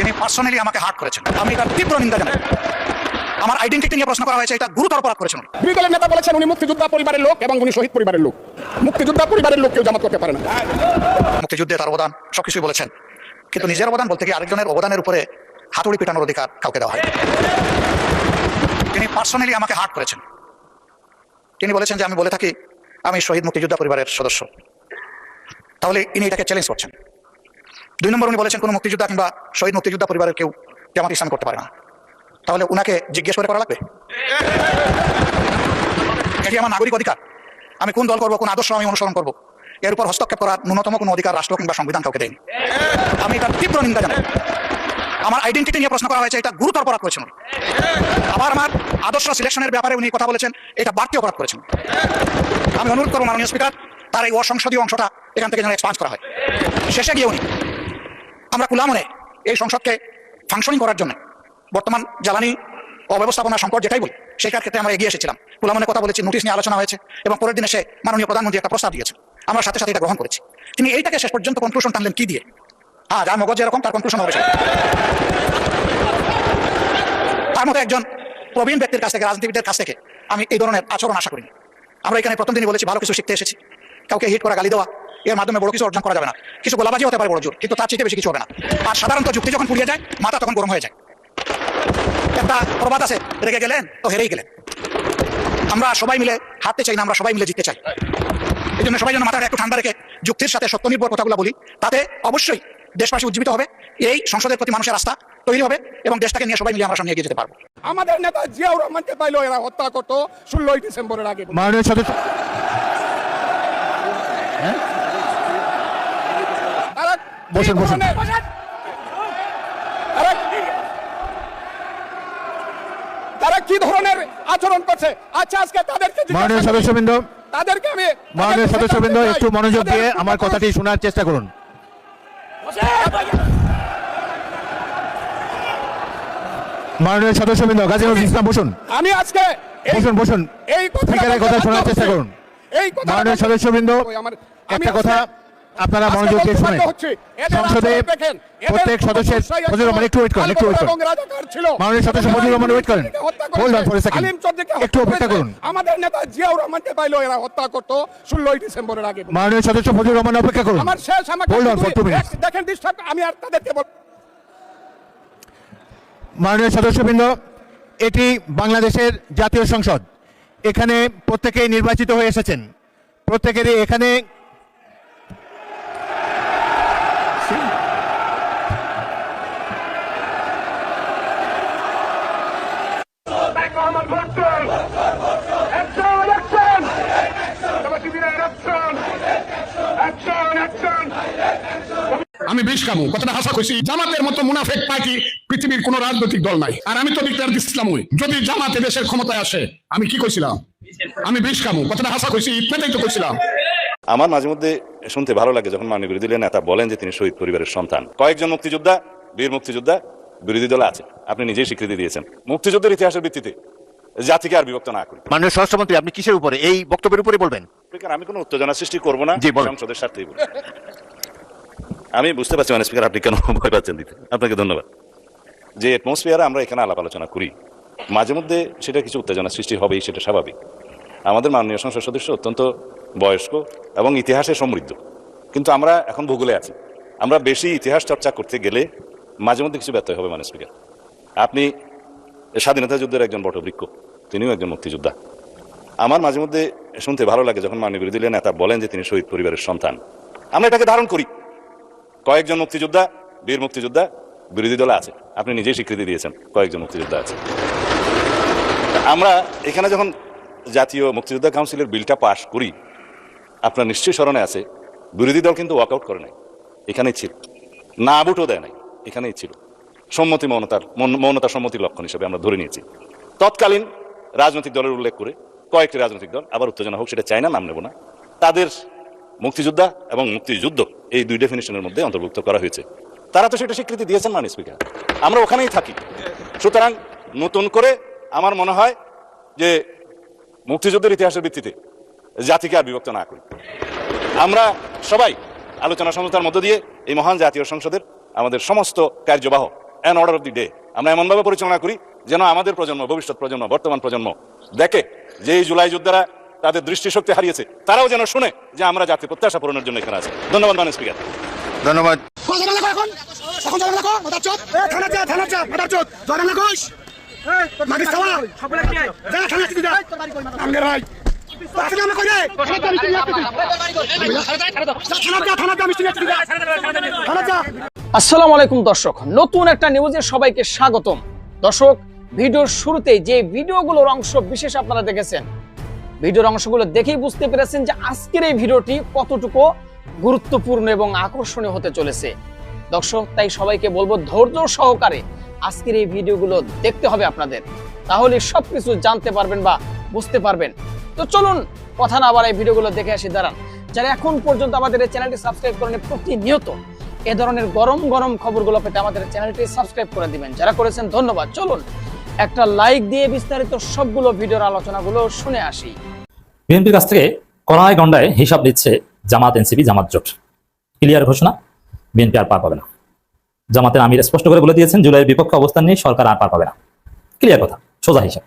তিনি পার্সোনালি আমাকে হার্ট করেছেন, আমি এটার তীব্র নিন্দা জানাই। আমার আইডেন্টিটি নিয়ে প্রশ্ন করা হয়েছে, এটা গুরুতর অপরাধ করেছেন। বিরোধী দলের নেতা বলেছেন উনি মুক্তিযোদ্ধা পরিবারের লোক এবং উনি শহীদ পরিবারের লোক। মুক্তিযোদ্ধা পরিবারের লোক কেউ জামাত করতে পারে না। মুক্তিযুদ্ধে তার অবদান সবকিছুই বলেছেন, কিন্তু নিজের অবদান বলতে গিয়ে আরেকজনের অবদানের উপরে হাতুড়ি পিটানোর অধিকার কাউকে দেওয়া হয়। তিনি পার্সোনালি আমাকে হার্ট করেছেন। তিনি বলেছেন যে আমি বলে থাকি আমি শহীদ মুক্তিযোদ্ধা পরিবারের সদস্য, তাহলে ইনি এটাকে চ্যালেঞ্জ করছেন। 2 নম্বর, উনি বলেছেন কোনো মুক্তিযোদ্ধা কিংবা শহীদ মুক্তিযোদ্ধা পরিবারের কেউ জামাত ইসলামী করতে পারে না, তাহলে উনাকে জিজ্ঞেস করে করা লাগবে? এটি আমার নাগরিক অধিকার, আমি কোন দল করবো, কোন আদর্শ আমি অনুসরণ করবো, এর উপর হস্তক্ষেপ করার ন্যূনতম কোনো অধিকার রাষ্ট্র কিংবা সংবিধান কাউকে দেয়নি। আমি এটার তীব্র নিন্দা জানাই। আমার আইডেন্টিটি নিয়ে প্রশ্ন করা হয়েছে, এটা গুরুতর অপরাধ করেছেন। আবার আমার আদর্শ সিলেকশনের ব্যাপারে উনি কথা বলেছেন, এটা বাড়তি অপরাধ করেছেন। আমি অনুরোধ করবো মাননীয় স্পিকার, তার এই অসংসদীয় অংশটা এখান থেকে যেন এক্সপান্স করা হয়। শেষে গিয়ে উনি আমরা কুলামনে এই সংসদকে ফাংশনিং করার জন্য বর্তমান জ্বালানি অব্যবস্থাপনা সংকট যেটাই বলি সেটার ক্ষেত্রে আমরা এগিয়ে এসেছিলাম। কুলামনে কথা বলেছি, নোটিশ নিয়ে আলোচনা হয়েছে এবং পরের দিনে সে মাননীয় প্রধানমন্ত্রী একটা প্রস্তাব দিয়েছেন, আমরা সাথে সাথে এটা গ্রহণ করেছি। তিনি এইটাকে শেষ পর্যন্ত কনক্লুশন টানলেন কি দিয়ে? হ্যাঁ, যার মগজ যেরকম তার কনক্লুশন হবে। তার মতো একজন প্রবীণ ব্যক্তির কাছ থেকে, রাজনীতিবিদের কাছ থেকে আমি এই ধরনের আচরণ আশা করিনি। আমরা এখানে প্রথম দিনই বলেছি ভালো কিছু শিখতে এসেছি। কাউকে হিট করা, গালি দেওয়া, এর মাধ্যমে বড় কিছু অর্জন করা যাবে না। কিছু গোলাবাজি হতে পারে বড় জোর, কিন্তু তার চেয়ে বেশি কিছু হবে না। আর সাধারণত যুক্তি যখন পুড়িয়ে যায়, মাথা তখন গরম হয়ে যায়। একটা প্রবাদ আছে, রেগে গেলেন তো হেরেই গেলেন। আমরা সবাই মিলে হারতে চাই না, আমরা সবাই মিলে জিততে চাই। এই জন্য সবাই যেন মাথাটা একটু ঠান্ডা রেখে যুক্তির সাথে সত্য নির্ভর কথাগুলো বলি, তাতে অবশ্যই দেশবাসী উজ্জীবিত হবে, এই সংসদের প্রতি মানুষের আস্থা তৈরি হবে এবং দেশটাকে নিয়ে সবাই মিলে আমরা সামনে এগিয়ে যেতে পারবো। আমাদের নেতা জিয়াউর রহমানকে পাইলো এরা হত্যা করতো 16ই ডিসেম্বরের আগে। মাননীয় সদস্য, বসুন বসুন। তারা কি ধরনের আচরণ করছে? আচ্ছা, আজকে তাদেরকে মাননীয় সদস্যবৃন্দ, তাদেরকে আমি মাননীয় সদস্যবৃন্দ একটু মনোযোগ দিয়ে আমার কথাটি শোনার চেষ্টা করুন। মাননীয় সদস্যবৃন্দ, গাজী নজরুল ইসলাম বসুন। আমি আজকে বসুন বসুন, এই স্পিকারের কথা শোনার চেষ্টা করুন। মাননীয় সদস্যবৃন্দ, একটা কথা আপনারা মনোযোগ দিয়ে শুনেন। সংসদে প্রত্যেক সদস্যের ফজলুর রহমান একটু ওয়েট করেন, একটু ওয়েট করেন। মাননীয় সদস্য ফজলুর রহমান ওয়েট করেন, hold on for a second, একটু অপেক্ষা করুন। আমাদের নেতা জিয়াউর রহমানকে পাইলো এরা হত্যা করতো 16ই ডিসেম্বরের আগে। মাননীয় সদস্য ফজলুর রহমান অপেক্ষা করুন, আমার শেষ, আমাকে হোল্ড অন ফর 2 মিনিটস। দেখেন ডিস্টার্ব, আমি আর তাদেরকে বল। মাননীয় সদস্যবৃন্দ, এটি বাংলাদেশের জাতীয় সংসদ, এখানে প্রত্যেকেই নির্বাচিত হয়ে এসেছেন, প্রত্যেকেরই এখানে আমি বেশ কামু কথাটা হাসা কইছি। জামাতের মতো মুনাফেক পার্টি পৃথিবীর কোন রাজনৈতিক দল নাই। আর আমি তো বিপ্লব ইসলামই, যদি জামাতে দেশের ক্ষমতায় আসে, আমি কি কইছিলাম? আমি বেশ কামু কথাটা হাসা কইছি, ইতনাটাই তো কইছিলাম। আমার মাঝে মধ্যে শুনতে ভালো লাগে যখন মাননীয় বিরোধী দলের নেতা বলেন যে তিনি শহীদ পরিবারের সন্তান। কয়েকজন মুক্তিযোদ্ধা, বীর মুক্তিযোদ্ধা বিরোধী দলে আছে, আপনি নিজেই স্বীকৃতি দিয়েছেন। মুক্তিযুদ্ধের ইতিহাসের ভিত্তিতে জাতিকে আর বিভক্ত না করি। মাননীয় স্বরাষ্ট্রমন্ত্রী, আপনি কিসের উপরে এই বক্তব্যের উপরে বলবেন? আমি কোনো উত্তেজনা সৃষ্টি করবো না, সংসদের স্বার্থেই বলবো। আমি বুঝতে পারছি মানে স্পিকার আপনি কেন ভয় পাচ্ছেন দিতে, আপনাকে ধন্যবাদ। যে অ্যাটমসফিয়ারে আমরা এখানে আলাপ আলোচনা করি, মাঝে মধ্যে সেটা কিছু উত্তেজনা সৃষ্টি হবেই, সেটা স্বাভাবিক। আমাদের মাননীয় সংসদ সদস্য অত্যন্ত বয়স্ক এবং ইতিহাসে সমৃদ্ধ, কিন্তু আমরা এখন ভূগোলে আছি। আমরা বেশি ইতিহাস চর্চা করতে গেলে মাঝে মধ্যে কিছু ব্যত্যয় হবে মানে স্পিকার। আপনি স্বাধীনতা যুদ্ধের একজন বটবৃক্ষ, তিনিও একজন মুক্তিযোদ্ধা। আমার মাঝে মধ্যে শুনতে ভালো লাগে যখন মাননীয় বিরোধী দলের নেতা বলেন যে তিনি শহীদ পরিবারের সন্তান। আমরা এটাকে ধারণ করি। কয়েকজন মুক্তিযোদ্ধা, বীর মুক্তিযোদ্ধা বিরোধী দলে আছে, আপনি নিজেই স্বীকৃতি দিয়েছেন, কয়েকজন মুক্তিযোদ্ধা আছে। আমরা এখানে যখন জাতীয় মুক্তিযোদ্ধা কাউন্সিলের বিলটা পাশ করি, আপনার নিশ্চয়ই স্মরণে আছে, বিরোধী দল কিন্তু ওয়াকআউট করে নাই, এখানেই ছিল। না ভোটও দেয় নাই, এখানেই ছিল। সম্মতি মৌনতা সম্মতির লক্ষণ হিসেবে আমরা ধরে নিয়েছি। তৎকালীন রাজনৈতিক দলের উল্লেখ করে কয়েকটি রাজনৈতিক দল, আবার উত্তেজনা হোক সেটা চাই না, নাম নেব না, তাদের মুক্তিযোদ্ধা এবং মুক্তিযুদ্ধ এই 2 ডেফিনিশনের মধ্যে অন্তর্ভুক্ত করা হয়েছে। তারা তো সেটা স্বীকৃতি দিয়েছেন মাননীয় স্পিকার, আমরা ওখানেই থাকি। সুতরাং নতুন করে আমার মনে হয় যে মুক্তিযুদ্ধের ইতিহাসের ভিত্তিতে জাতিকে আর বিভক্ত না করি। আমরা সবাই আলোচনা সমঝোতার মধ্য দিয়ে এই মহান জাতীয় সংসদের আমাদের সমস্ত কার্যবাহ and order of the day আমরা এমনভাবে পরিচালনা করি যেন আমাদের প্রজন্ম, ভবিষ্যৎ প্রজন্ম, বর্তমান প্রজন্ম দেখে যে এই জুলাই যোদ্ধারা তাদের দৃষ্টিশক্তি হারিয়েছে, তারাও যেন শুনে যে আমরা জাতীয় প্রত্যাশা পূরণের জন্য এখানে আছি। ধন্যবাদ মাননীয় স্পিকার। ধন্যবাদ। আসসালামু আলাইকুম দর্শক, নতুন একটা নিউজে সবাইকে স্বাগতম। দর্শক, ভিডিওর শুরুতেই যে ভিডিওগুলোর অংশ বিশেষ আপনারা দেখেছেন, ভিডিওর অংশগুলো দেখেই বুঝতে পেরেছেন যে আজকের এই ভিডিওটি কতটুকু গুরুত্বপূর্ণ এবং আকর্ষণীয় হতে চলেছে। দর্শক, তাই সবাইকে বলবো ধৈর্য সহকারে আজকের এই ভিডিওগুলো দেখতে হবে আপনাদের, তাহলে সবকিছু জানতে পারবেন বা বুঝতে পারবেন। তো চলুন কথা না বাড়াই ভিডিওগুলো দেখে আসি। দাঁড়ান, যারা এখন পর্যন্ত আমাদের এই চ্যানেলটি সাবস্ক্রাইব করেন, প্রতিনিয়ত এ ধরনের গরম গরম খবরগুলো পেতে আমাদের চ্যানেলটি সাবস্ক্রাইব করে দিবেন। যারা করেছেন ধন্যবাদ। চলুন একটা লাইক দিয়ে বিস্তারিত সবগুলো ভিডিওর আলোচনাগুলো শুনে আসি। বিএনপির কাছ থেকে কড়ায় গন্ডায় হিসাব দিচ্ছে জামাত, এনসিপি, জামাত জোট। ক্লিয়ার ঘোষণা, বিএনপি আর পার পাবে না। জামাতের আমির স্পষ্ট করে বলে দিয়েছেন, জুলাইয়ের বিপক্ষে অবস্থান নিয়ে সরকার আর পার পাবে না। ক্লিয়ার কথা, সোজা হিসাব।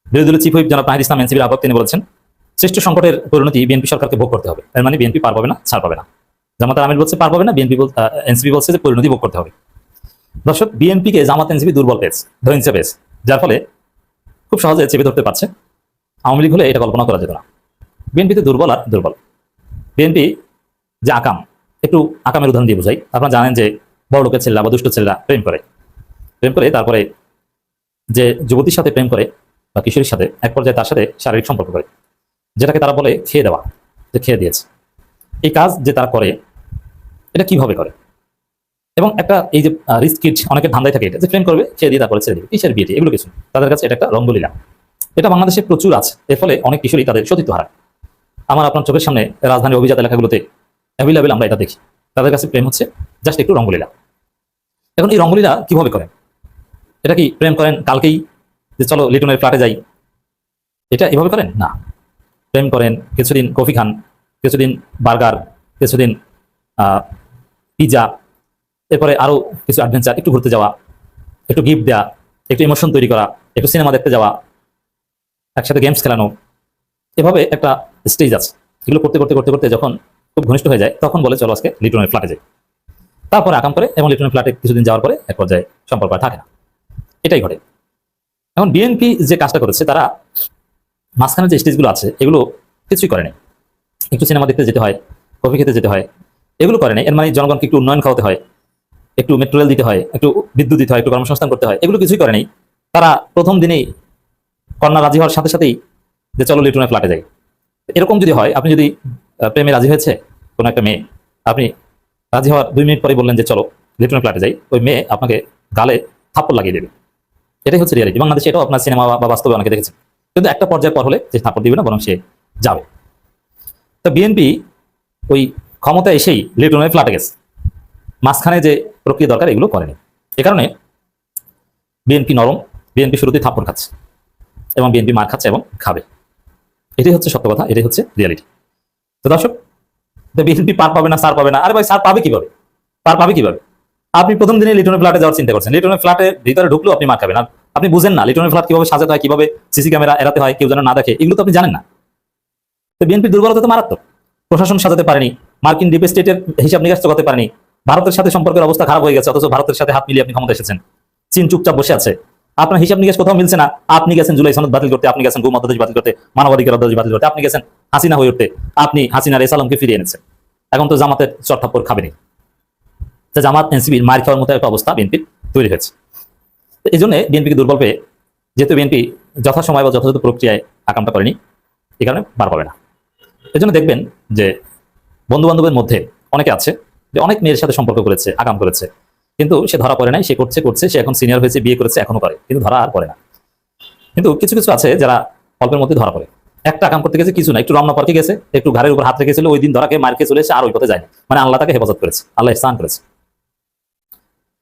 বিরোধী দলের চিফ হুইপ জনাব নাহিদ ইসলাম এনসিপির আহ্বায়ক, তিনি বলেছেন সৃষ্ট সংকটের পরিণতি বিএনপি সরকারকে ভোগ করতে হবে। এর মানে বিএনপি পার পাবে না, ছাড় পাবে না। জামাতের আমির বলছে পার পাবে না, এনসিপি বলছে যে পরিণতি ভোগ করতে হবে। দর্শক, বিএনপিকে জামাত এনসিপি দুর্বল পেয়েছে, ধৈর্য পেয়েছে, যার ফলে খুব সহজে চেপে ধরতে পারছে। আওয়ামী লীগ হলে এটা কল্পনা করা যেত না। বিএনপিতে দুর্বল আর দুর্বল। বিএনপি যে আকাম, একটু আকামের উদাহরণ দিয়ে বোঝাই। আপনারা জানেন যে বড় লোকের ছেলেরা বা দুষ্ট ছেলেরা প্রেম করে তারপরে যে যুবতীর সাথে প্রেম করে বা কিশোরীর সাথে এক পর্যায়ে তার সাথে শারীরিক সম্পর্ক করে, যেটাকে তারা বলে খেয়ে দেওয়া, যে খেয়ে দিয়েছে। এই কাজ যে তারা করে, এটা কিভাবে করে, এবং একটা এই যে রিস্ক কিট, অনেকের ধান্দায় থাকে এটা যে প্রেম করবে, খেয়ে দিয়ে তারপরে ছেড়ে দেবে, কিসের বিয়েটি, এগুলো কিছু তাদের কাছে এটা একটা রঙ্গলীলা। এটা বাংলাদেশে প্রচুর আছে। এর ফলে অনেক কিশোরী তাদের সতীত্ব হারায়। আমার আপনার চোখের সামনে রাজধানী অভিজাত এলাকাগুলোতে অ্যাভেলেবেল আমরা এটা দেখি। তাদের কাছে প্রেম হচ্ছে জাস্ট একটু রঙ্গলীলা। এখন এই রঙ্গলীলা কিভাবে করেন? এটা কি প্রেম করেন কালকেই যে চলো লিটনের ফ্ল্যাটে যাই, এটা এভাবে করেন না। প্রেম করেন, কিছুদিন কফি খান, কিছুদিন বার্গার, কিছুদিন পিজা, এরপরে আরো কিছু অ্যাডভেঞ্চার, একটু ঘুরতে যাওয়া, একটু গিফট দেওয়া, একটু ইমোশন তৈরি করা, একটু সিনেমা দেখতে যাওয়া, একসাথে গেমস খেলানো, এভাবে একটা স্টেজ আছে। এগুলো করতে করতে করতে করতে যখন খুব ঘনিষ্ঠ হয়ে যায়, তখন বলে চলো আজকে লিটনের ফ্ল্যাটে যাই। তারপরে আকাম করে, এবং লিটনের ফ্ল্যাটে কিছুদিন যাওয়ার পরে এক পর্যায়ে সম্পর্ক আর থাকে না। এটাই ঘটে। এখন বিএনপি যে কাজটা করেছে, তারা মাঝখানে যে স্টেজগুলো আছে এগুলো কিছুই করে নাই। একটু সিনেমা দেখতে যেতে হয়, কফি খেতে যেতে হয়, এগুলো করে নাই। এর মানে জনগণকে একটু উন্নয়ন খাওয়াতে হয়, একটু মেট্রো রেল দিতে হয়, একটু বিদ্যুৎ দিতে হয়, একটু কর্মসংস্থান করতে হয়, এগুলো কিছুই করে নাই। তারা প্রথম দিনেই কন্যা রাজি হওয়ার সাথে সাথেই যে চলো লিটনের ফ্ল্যাটে যাই। এরকম যদি হয়, আপনি যদি প্রেমে রাজি হয়েছে কোনো একটা মেয়ে, আপনি রাজি হওয়ার 2 মিনিট পরে বললেন যে চলো লিটনের ফ্ল্যাটে যাই, ওই মেয়ে আপনাকে গালে থাপ্পড় লাগিয়ে দেবে। এটাই হচ্ছে রিয়ালিটি। বাংলাদেশে এটাও আপনার সিনেমা বা বাস্তবে অনেকে দেখেছেন। কিন্তু একটা পর্যায়ের পর হলে যে থাপ্পড় দিবে না, বরং সে যাবে। তো বিএনপি ওই ক্ষমতা এসেই লিটনের ফ্ল্যাটে গেছে, মাঝখানে যে প্রক্রিয়া দরকার এগুলো করেনি। এ কারণে বিএনপি নরম, বিএনপি শুরুতেই থাপ্পড় খাচ্ছে, এবং বিএনপি মার খাচ্ছে এবং খাবে। এটাই হচ্ছে সত্য কথা, এটাই হচ্ছে রিয়ালিটি। তো দর্শক, বিএনপি পার পাবে না, সার পাবে না। আরে ভাই, সার পাবে কিভাবে? পার পাবে কিভাবে? আপনি প্রথম দিনে লিটনের ফ্ল্যাটে যাওয়ার চিন্তা করছেন, লিটনের ফ্ল্যাটে ভিতরে ঢুকলেও আপনি মার খাবেন। আপনি বুঝেন না লিটনের ফ্ল্যাট কিভাবে সাজাতে হয়, কিভাবে সিসি ক্যামেরা এড়াতে হয়, কেউ যেন না দেখে, এগুলো তো আপনি জানেন না। তো বিএনপির দুর্বলতা তো মারাত্মক। প্রশাসন সাজাতে পারেনি, মার্কিন ডিপ স্টেটের হিসাব নিকাশ করতে পারেনি, ভারতের সাথে সম্পর্কের অবস্থা খারাপ হয়ে গেছে, অথচ ভারতের সাথে হাত মিলিয়ে আপনি ক্ষমতা এসেছেন। চীন চুপচাপ বসে আছে, আপনার হিসাব নিকাশ কোথাও মিলছে না। আপনি গেছেন জুলাই সনদ বাতিল করতে, আপনি গেছেন গো মতাদেশ বাতিল করতে, মানবাধিকার অধ্যাদেশ বাতিল করতে, আপনি গেছেন হাসিনা হয়ে উঠতে, আপনি হাসিনার এসালামকে ফিরিয়ে এনেছেন। এখন তো জামাতের চটথাপ্পড় খাবেনি। জামাত এনসিপির মার খাওয়ার মতো একটা অবস্থা বিএনপির তৈরি হয়েছে। এই জন্য বিএনপিকে দুর্বল পেয়ে, যেহেতু বিএনপি যথাসময় বা যথাযথ প্রক্রিয়ায় আকামটা করেনি, এই কারণে পার পাবে না। এই জন্য দেখবেন যে বন্ধু বান্ধবের মধ্যে অনেকে আছে যে অনেক মেয়ের সাথে সম্পর্ক করেছে, আকাম করেছে, কিন্তু সে ধরা পড়ে নাই। সে করছে, সে এখন সিনিয়র হয়েছে, বিয়ে করেছে, এখনো করে, কিন্তু ধরা আর পড়ে না। কিন্তু কিছু কিছু আছে যারা অল্পের মধ্যে ধরা পড়ে। একটা কাম করতে গেছে, কিছু না, একটু রমনা পার্কে গেছে, একটু ঘাড়ের উপর হাত রেখেছিল, ওই দিন ধরাকে মারকে চলে এসে আর ওই পথে যায়নি। মানে আল্লাহ তাকে হেফাজত করেছে, আল্লাহ ইহসান করেছে।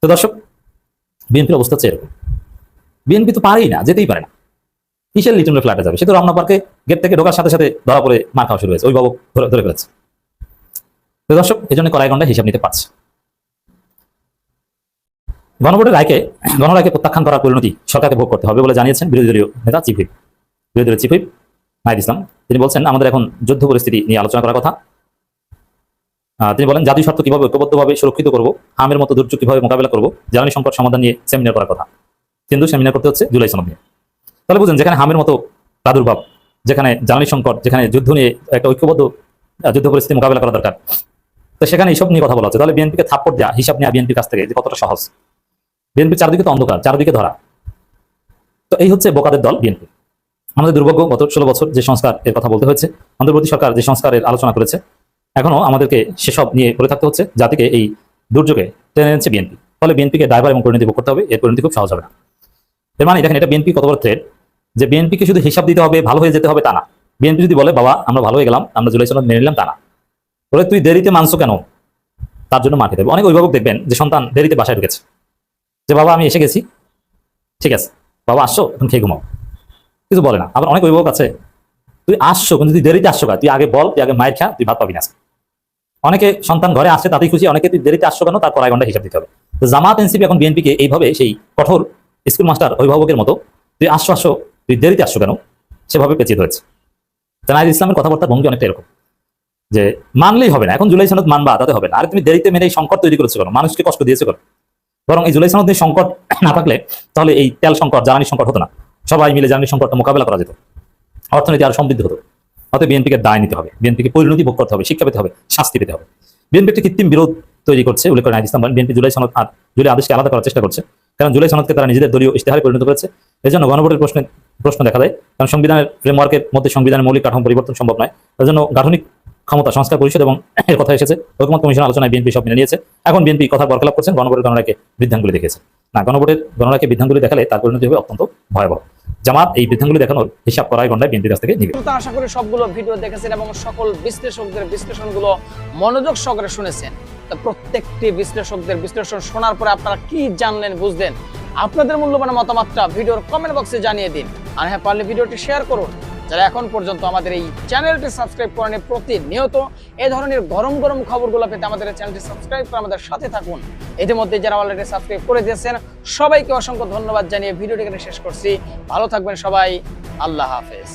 তো দর্শক, বিএনপির অবস্থা হচ্ছে এরকম। বিএনপি তো পারেই না, যেতেই পারে না। কিসের লিটনের ফ্ল্যাটে যাবে? সে তো রমনা পার্কে গেট থেকে ঢোকার সাথে সাথে ধরা পড়ে মার খাওয়া শুরু হয়েছে, ওই বাবু ধরে ফেলেছে। তো দর্শক, এই জন্য কড়াই গন্ডায় হিসাব নিতে পারছে। গণভোটের গণরায়কে প্রত্যাখ্যান করার পরিণতি সরকারকে ভোগ করতে হবে বলে জানিয়েছেন বিরোধী দলীয় নেতা বিরোধী দলের চিফ হুইপ নাহিদ ইসলাম। তিনি বলছেন, আমাদের এখন যুদ্ধ পরিস্থিতি নিয়ে আলোচনা করার কথা। তিনি বলেন, জাতীয় স্বার্থ কিভাবে ঐক্যবদ্ধভাবে সুরক্ষিত করব, হামের মতো দুর্যোগ কিভাবে মোকাবেলা করব, জ্বালানি সংকট সমাধান নিয়ে সেমিনার করার কথা। কিন্তু সেমিনার করতে হচ্ছে জুলাই সনদ নিয়ে। তাহলে বুঝুন, যেখানে হামের মতো প্রাদুর্ভাব, যেখানে জ্বালানি সংকট, যেখানে যুদ্ধ নিয়ে একটা ঐক্যবদ্ধ যুদ্ধ পরিস্থিতি মোকাবেলা করা দরকার, তো সেখানে এইসব নিয়ে কথা বলা হচ্ছে। তাহলে বিএনপিকে থাপ্পড় দেওয়া, হিসাব নেওয়া বিএনপির কাছ থেকে যে কতটা সহজ। বিএনপি চারদিকে তো অন্ধকার, চারদিকে ধরা। তো এই হচ্ছে বোকাদের দল বিএনপি। আমাদের দুর্ভাগ্য, গত 16 বছর যে সংস্কার এর কথা বলতে হয়েছে, অন্তর্বর্তী সরকার যে সংস্কারের আলোচনা করেছে, এখনো আমাদেরকে সেসব নিয়ে পড়ে থাকতে হচ্ছে। জাতিকে এই দুর্যোগে টেনে এনেছে বিএনপি। ফলে বিএনপিকে দায়ভার এবং পরিণতি ভোগ করতে হবে। এর পরিণতি খুব সহজ হবে না। এর মানে দেখেন, এটা বিএনপি কত বড় থ্রেট যে বিএনপিকে শুধু হিসাব দিতে হবে, ভালো হয়ে যেতে হবে তা না। বিএনপি যদি বলে, বাবা আমরা ভালো হয়ে গেলাম, আমরা জুলাই সনদ মেনে নিলাম, তা না। বলে তুই দেরিতে মানছো কেন, তার জন্য মাঠে দেবে। অনেক অভিভাবক দেখবেন যে সন্তান দেরিতে বাসায় ঢুকেছে, যে বাবা আমি এসে গেছি, ঠিক আছে বাবা আসছো, এখন খেয়ে ঘুমাও, কিছু বলে না। আবার অনেক অভিভাবক আছে, তুই আসছো কিন্তু তুই দেরিতে আসছো কেন, তুই আগে বল, তুই আগে মায়ের খা, তুই ভাত পাবি না। অনেকে সন্তান ঘরে আসছে তাতেই খুশি, অনেকে তুই দেরিতে আসছো কেন, তার 2.5 ঘন্টা হিসাব দিতে হবে। তো জামাত এনসিপি এখন বিএনপিকে এইভাবে সেই কঠোর স্কুল মাস্টার অভিভাবকের মতো, তুই আসছো তুই দেরিতে আসছো কেন, সেভাবে পেঁচিয়ে ধরেছে। নাহিদ ইসলামের কথাবার্তার ভঙ্গি অনেকটা এরকম যে মানলেই হবে না, এখন জুলাই সনদ মানবা তাতে হবে না। আর তুমি দেরিতে মেনে এই সংকট তৈরি করেছো কেন, মানুষকে কষ্ট দিয়েছো কেন? বরং এই জুলাই সনদ নিয়ে সংকট না থাকলে তাহলে এই তেল সংকট, জ্বালানি সংকট হতো না, সবাই মিলে জ্বালানি সংকটটা মোকাবেলা করা যেত, অর্থনীতি আরো সমৃদ্ধ হতো। অতএব বিএনপিকে দায় নিতে হবে, বিএনপিকে পরিণতি ভোগ করতে হবে, শিক্ষা পেতে হবে, শাস্তি পেতে হবে। বিএনপি একটি কৃত্রিম বিরোধ তৈরি করছে উল্লেখ করে নাহিদ ইসলাম বলেন, বিএনপি জুলাই সনদ আর জুলাই আদেশকে আলাদা করার চেষ্টা করছে, কারণ জুলাই সনদকে তারা নিজেদের দলীয় ইশতেহারে পরিণত করেছে। এজন্য গণভোটের প্রশ্ন দেখা দেয়, কারণ সংবিধানের ফ্রেমওয়ার্কের মধ্যে সংবিধানের মৌলিক কাঠামো পরিবর্তন সম্ভব নয়। এজন্য গাঠনিক ক্ষমতা সংস্কার পরিষদ এবং এর কথা এসেছে, ঐকমত্য কমিশন আলোচনায় বিএনপি সব মেনে নিয়েছে। এখন বিএনপি কথা বরখেলাপ করছেন, গণভোটের গণরায়কে বৃদ্ধাঙ্গুলি দেখেছে না। গণরায়কে বৃদ্ধাঙ্গুলি দেখালে তার পরিণতি হবে অত্যন্ত ভয়াবহ। জামাত এই বৃদ্ধাঙ্গুলি দেখানোর হিসাব করায় গন্ডায় বিএনপির কাছ থেকে নিবে। আশা করি সবগুলো ভিডিও দেখেছেন এবং সকল বিশ্লেষকদের বিশ্লেষণগুলো মনোযোগ সহকারে শুনেছেন। তো প্রত্যেকটি বিশ্লেষকদের বিশ্লেষণ শোনার পরে আপনারা কি জানলেন, বুঝলেন? আপনাদের মূল্যবান মতামতটা ভিডিওর কমেন্ট বক্সে জানিয়ে দিন। আর হ্যাঁ, পারলে ভিডিওটি শেয়ার করুন। যারা এখন পর্যন্ত আমাদের এই চ্যানেলটি সাবস্ক্রাইব করেনি, প্রতিনিয়ত এই ধরনের গরম গরম খবরগুলো পেতে আমাদের চ্যানেলটি সাবস্ক্রাইব করে আমাদের সাথে থাকুন। ইতিমধ্যে যারা অলরেডি সাবস্ক্রাইব করে দিয়েছেন সবাইকে অসংখ্য ধন্যবাদ জানিয়ে ভিডিওটি এখানে শেষ করছি। ভালো থাকবেন সবাই, আল্লাহ হাফেজ।